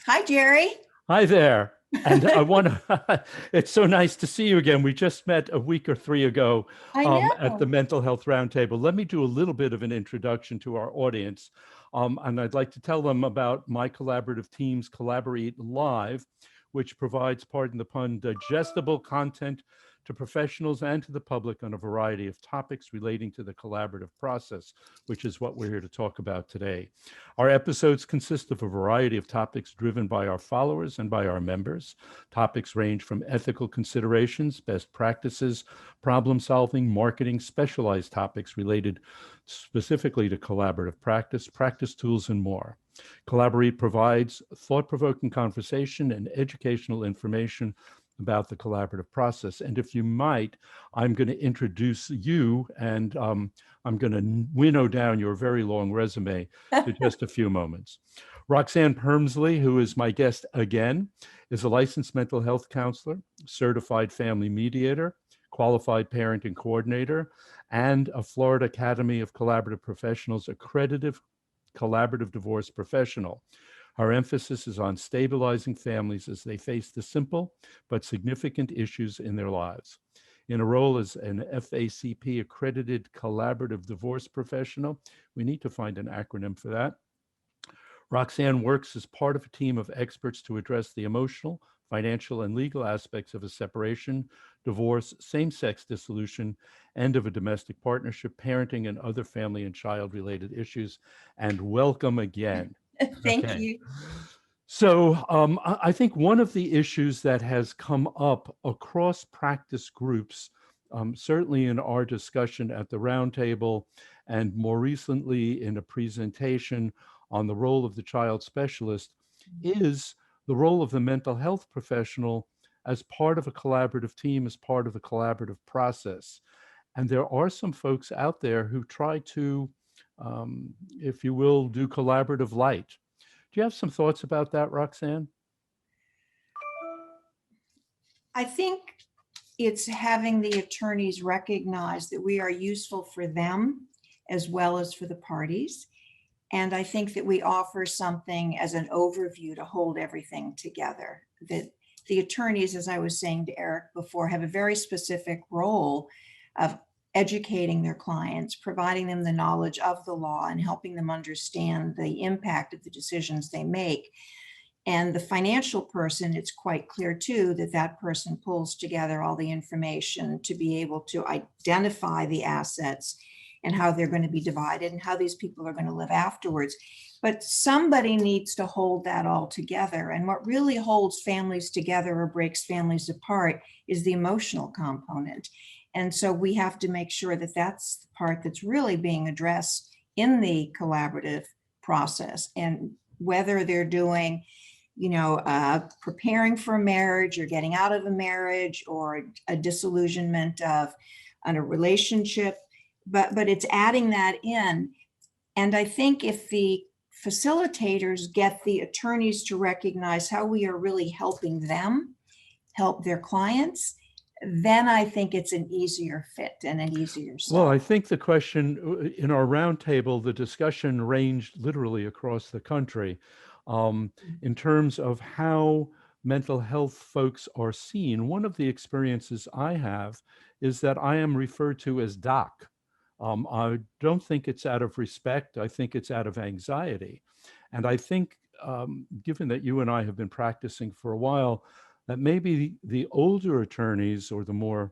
Hi, Jerry. Hi there. And I want to, it's so nice to see you again. We just met a week or three ago I at the know. Mental Health Roundtable. Let me do a little bit of an introduction to our audience. And I'd like to tell them about my collaborative team's CollaborEAT Live, which provides, pardon the pun, digestible content to professionals and to the public on a variety of topics relating to the collaborative process, which is what we're here to talk about today. Our episodes consist of a variety of topics driven by our followers and by our members. Topics range from ethical considerations, best practices, problem solving, marketing, specialized topics related specifically to collaborative practice, practice tools, and more. CollaborEAT provides thought provoking conversation and educational information about the collaborative process. And if you might, I'm going to introduce you and I'm going to winnow down your very long resume to just a few moments. Roxanne Permesly, who is my guest again, is a licensed mental health counselor, certified family mediator, qualified parenting coordinator, and a Florida Academy of Collaborative Professionals accredited collaborative divorce professional. Our emphasis is on stabilizing families as they face the simple but significant issues in their lives. In a role as an FACP accredited collaborative divorce professional, we need to find an acronym for that. Roxanne works as part of a team of experts to address the emotional, financial, and legal aspects of a separation, divorce, same-sex dissolution, end of a domestic partnership, parenting, and other family and child-related issues. And welcome again. Thank Okay. you. So I think one of the issues that has come up across practice groups, certainly in our discussion at the roundtable, and more recently in a presentation on the role of the child specialist, is the role of the mental health professional as part of a collaborative team, as part of a collaborative process. And there are some folks out there who try to, if you will, do collaborative light. Do you have some thoughts about that, Roxanne? I think it's having the attorneys recognize that we are useful for them as well as for the parties. And I think that we offer something as an overview to hold everything together. That the attorneys, as I was saying to Eric before, have a very specific role of educating their clients, providing them the knowledge of the law, and helping them understand the impact of the decisions they make. And the financial person, it's quite clear too that that person pulls together all the information to be able to identify the assets and how they're going to be divided and how these people are going to live afterwards. But somebody needs to hold that all together. And what really holds families together or breaks families apart is the emotional component. And so we have to make sure that that's the part that's really being addressed in the collaborative process. And whether they're doing, preparing for a marriage or getting out of a marriage or a disillusionment of a relationship, but it's adding that in. And I think if the facilitators get the attorneys to recognize how we are really helping them help their clients, then I think it's an easier fit and an easier Well, sell. I think the question in our roundtable, the discussion ranged literally across the country in terms of how mental health folks are seen. One of the experiences I have is that I am referred to as doc. I don't think it's out of respect. I think it's out of anxiety. And I think, given that you and I have been practicing for a while, that maybe the older attorneys or the more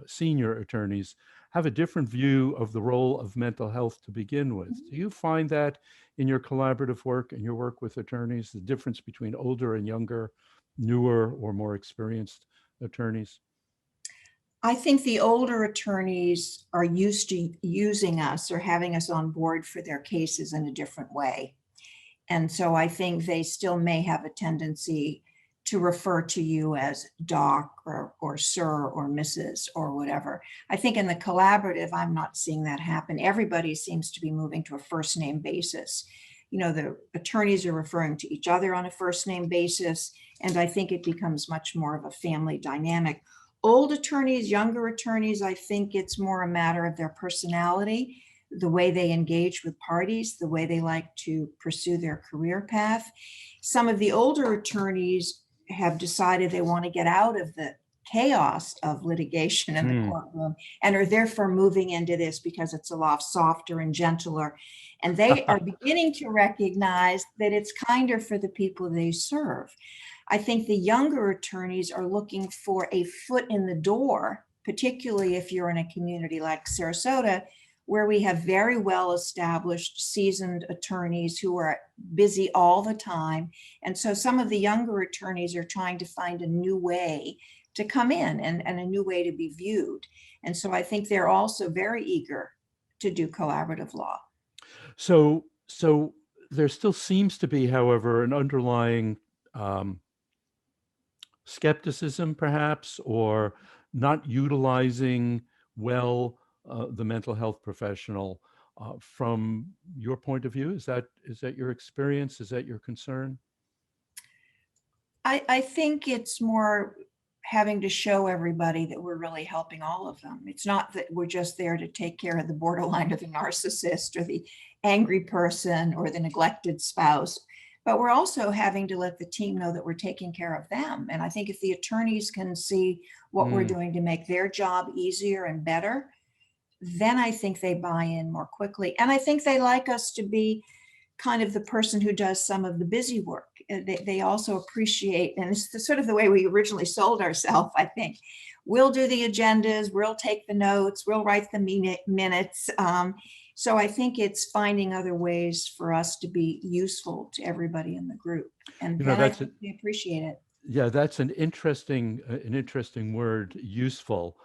senior attorneys have a different view of the role of mental health to begin with. Do you find that in your collaborative work and your work with attorneys, the difference between older and younger, newer or more experienced attorneys? I think the older attorneys are used to using us or having us on board for their cases in a different way. And so I think they still may have a tendency to refer to you as doc or sir or Mrs. or whatever. I think in the collaborative, I'm not seeing that happen. Everybody seems to be moving to a first name basis. The attorneys are referring to each other on a first name basis. And I think it becomes much more of a family dynamic. Old attorneys, younger attorneys, I think it's more a matter of their personality. the way they engage with parties, the way they like to pursue their career path. Some of the older attorneys have decided they want to get out of the chaos of litigation in the courtroom and are therefore moving into this because it's a lot softer and gentler. And they are beginning to recognize that it's kinder for the people they serve. I think the younger attorneys are looking for a foot in the door, particularly if you're in a community like Sarasota, where we have very well-established, seasoned attorneys who are busy all the time. And so some of the younger attorneys are trying to find a new way to come in and a new way to be viewed. And so I think they're also very eager to do collaborative law. So there still seems to be, however, an underlying skepticism, perhaps, or not utilizing well the mental health professional. From your point of view, is that your experience? Is that your concern? I think it's more having to show everybody that we're really helping all of them. It's not that we're just there to take care of the borderline or the narcissist or the angry person or the neglected spouse, but we're also having to let the team know that we're taking care of them. And I think if the attorneys can see what we're doing to make their job easier and better, then I think they buy in more quickly. And I think they like us to be kind of the person who does some of the busy work. They also appreciate, and it's sort of the way we originally sold ourselves, I think. We'll do the agendas, we'll take the notes, we'll write the minutes. So I think it's finding other ways for us to be useful to everybody in the group. And then I think they appreciate it. Yeah, that's an interesting word, useful.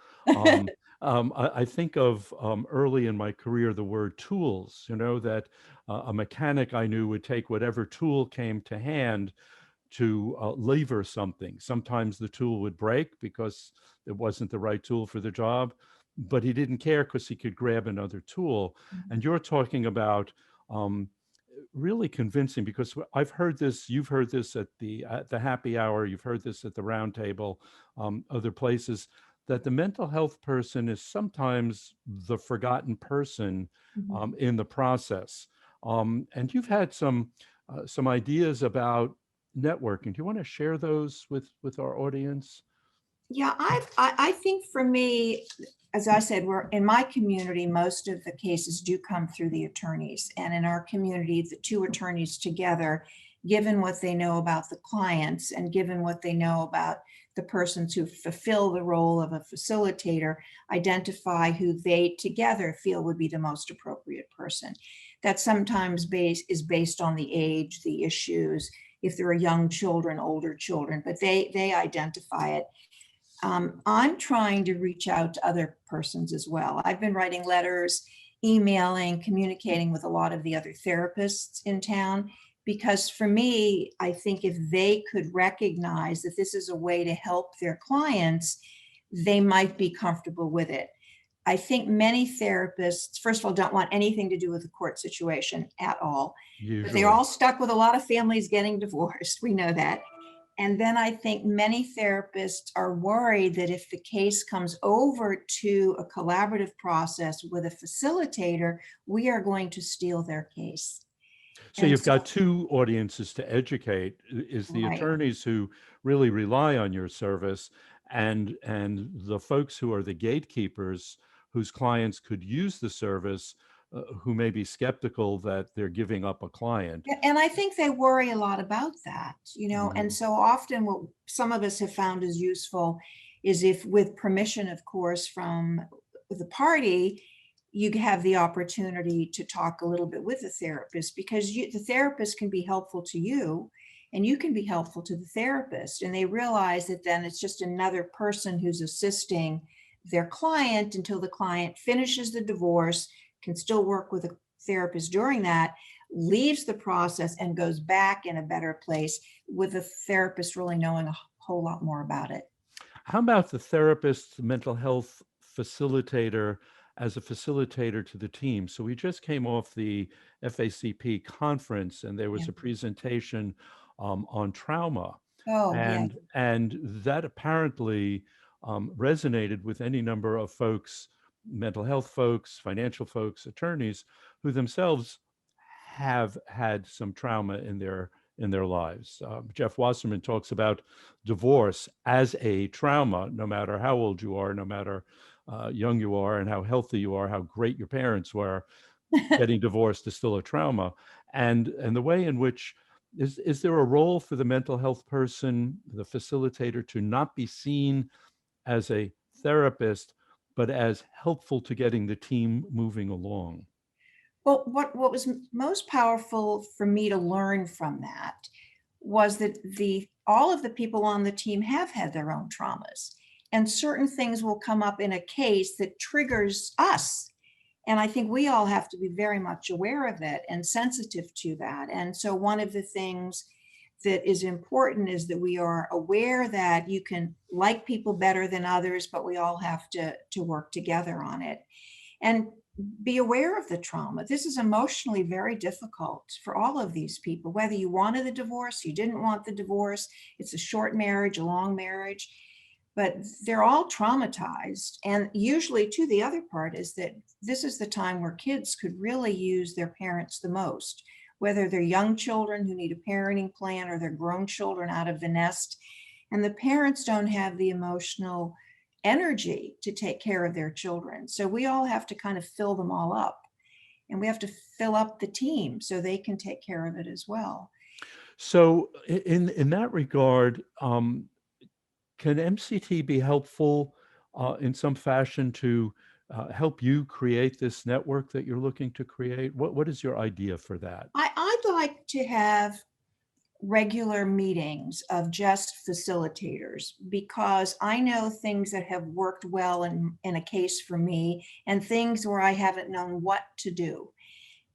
I think of early in my career, the word tools, that a mechanic I knew would take whatever tool came to hand to lever something. Sometimes the tool would break because it wasn't the right tool for the job, but he didn't care because he could grab another tool. And you're talking about really convincing, because I've heard this, you've heard this at the happy hour, you've heard this at the round table, other places, that the mental health person is sometimes the forgotten person in the process. And you've had some ideas about networking. Do you want to share those with our audience? Yeah, I think for me, as I said, we're in my community, most of the cases do come through the attorneys. And in our community, the two attorneys together, given what they know about the clients and given what they know about the persons who fulfill the role of a facilitator, identify who they together feel would be the most appropriate person. That sometimes is based on the age, the issues, if there are young children, older children, but they identify it. I'm trying to reach out to other persons as well. I've been writing letters, emailing, communicating with a lot of the other therapists in town, because for me, I think if they could recognize that this is a way to help their clients, they might be comfortable with it. I think many therapists, first of all, don't want anything to do with the court situation at all. Usually. But they're all stuck with a lot of families getting divorced. We know that. And then I think many therapists are worried that if the case comes over to a collaborative process with a facilitator, we are going to steal their case. So you've got two audiences to educate, is the attorneys who really rely on your service and the folks who are the gatekeepers whose clients could use the service, who may be skeptical that they're giving up a client. And I think they worry a lot about that, and so often what some of us have found is useful is if, with permission, of course, from the party, you have the opportunity to talk a little bit with the therapist, because the therapist can be helpful to you and you can be helpful to the therapist. And they realize that then it's just another person who's assisting their client until the client finishes the divorce, can still work with a therapist during that, leaves the process and goes back in a better place with the therapist really knowing a whole lot more about it. How about the therapist, mental health facilitator, as a facilitator to the team? So we just came off the FACP conference and there was a presentation on trauma. And that apparently resonated with any number of folks mental health folks, financial folks, attorneys who themselves have had some trauma in their lives. Jeff Wasserman talks about divorce as a trauma, no matter how old you are, no matter young you are, and how healthy you are, how great your parents were. Getting divorced is still a trauma, and the way in which is there a role for the mental health person, the facilitator, to not be seen as a therapist, but as helpful to getting the team moving along? Well, what was most powerful for me to learn from that was that all of the people on the team have had their own traumas, and certain things will come up in a case that triggers us. And I think we all have to be very much aware of it and sensitive to that. And so one of the things that is important is that we are aware that you can like people better than others, but we all have to work together on it. And be aware of the trauma. This is emotionally very difficult for all of these people, whether you wanted the divorce, you didn't want the divorce, it's a short marriage, a long marriage, but they're all traumatized. And usually, too, the other part is that this is the time where kids could really use their parents the most, whether they're young children who need a parenting plan or they're grown children out of the nest. And the parents don't have the emotional energy to take care of their children. So we all have to kind of fill them all up, and we have to fill up the team so they can take care of it as well. So in that regard, can MCT be helpful in some fashion to help you create this network that you're looking to create? What is your idea for that? I'd like to have regular meetings of just facilitators, because I know things that have worked well in a case for me and things where I haven't known what to do.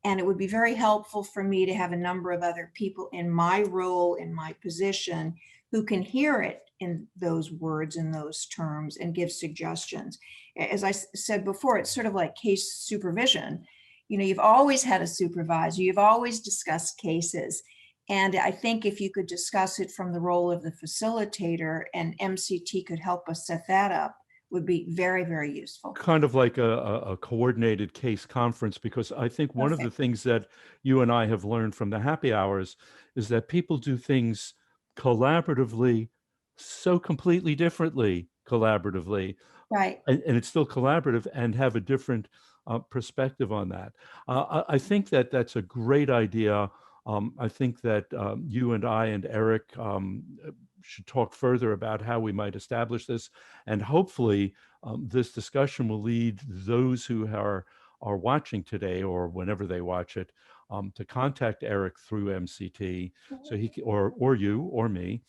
And it would be very helpful for me to have a number of other people in my role, in my position, who can hear it in those words, in those terms, and give suggestions. As I said before, it's sort of like case supervision. You know, you've always had a supervisor, you've always discussed cases. And I think if you could discuss it from the role of the facilitator, and MCT could help us set that up, would be very, very useful. Kind of like a coordinated case conference, because I think one of the Perfect. things that you and I have learned from the happy hours is that people do things collaboratively so completely differently collaboratively, Right. and it's still collaborative, and have a different perspective on that. I think that that's a great idea. I think that you and I and Eric should talk further about how we might establish this, and hopefully this discussion will lead those who are watching today or whenever they watch it to contact Eric through MCT, so he or you or me.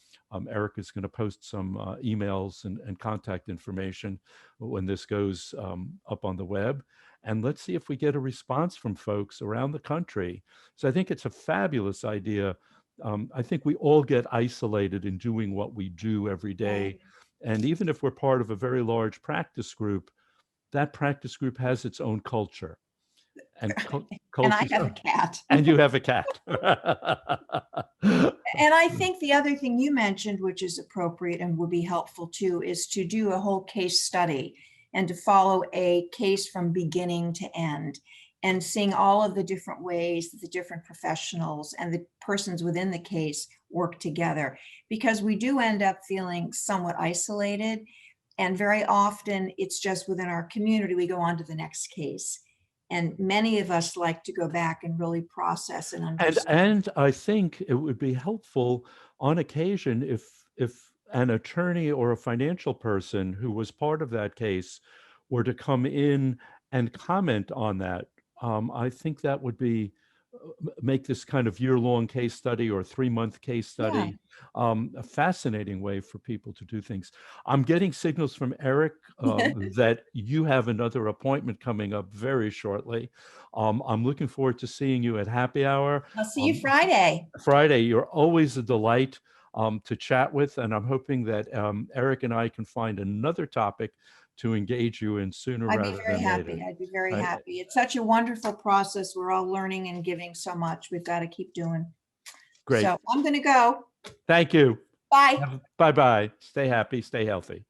Eric is going to post some emails and contact information when this goes up on the web. And let's see if we get a response from folks around the country. So I think it's a fabulous idea. I think we all get isolated in doing what we do every day. And even if we're part of a very large practice group, that practice group has its own culture. And And I have a cat. And you have a cat. And I think the other thing you mentioned, which is appropriate and would be helpful too, is to do a whole case study and to follow a case from beginning to end, and seeing all of the different ways that the different professionals and the persons within the case work together, because we do end up feeling somewhat isolated. And very often it's just within our community, we go on to the next case. And many of us like to go back and really process and understand. And I think it would be helpful on occasion if an attorney or a financial person who was part of that case were to come in and comment on that. I think that would be make this kind of year-long case study or 3-month case study a fascinating way for people to do things. I'm getting signals from Eric that you have another appointment coming up very shortly. I'm looking forward to seeing you at happy hour. I'll see you Friday. Friday, you're always a delight to chat with, and I'm hoping that Eric and I can find another topic to engage you in sooner I'd be rather very than happy. later. I'd be very happy. It's such a wonderful process. We're all learning and giving so much. We've got to keep doing. Great. So I'm going to go. Thank you. Bye. Bye-bye. Stay happy, stay healthy.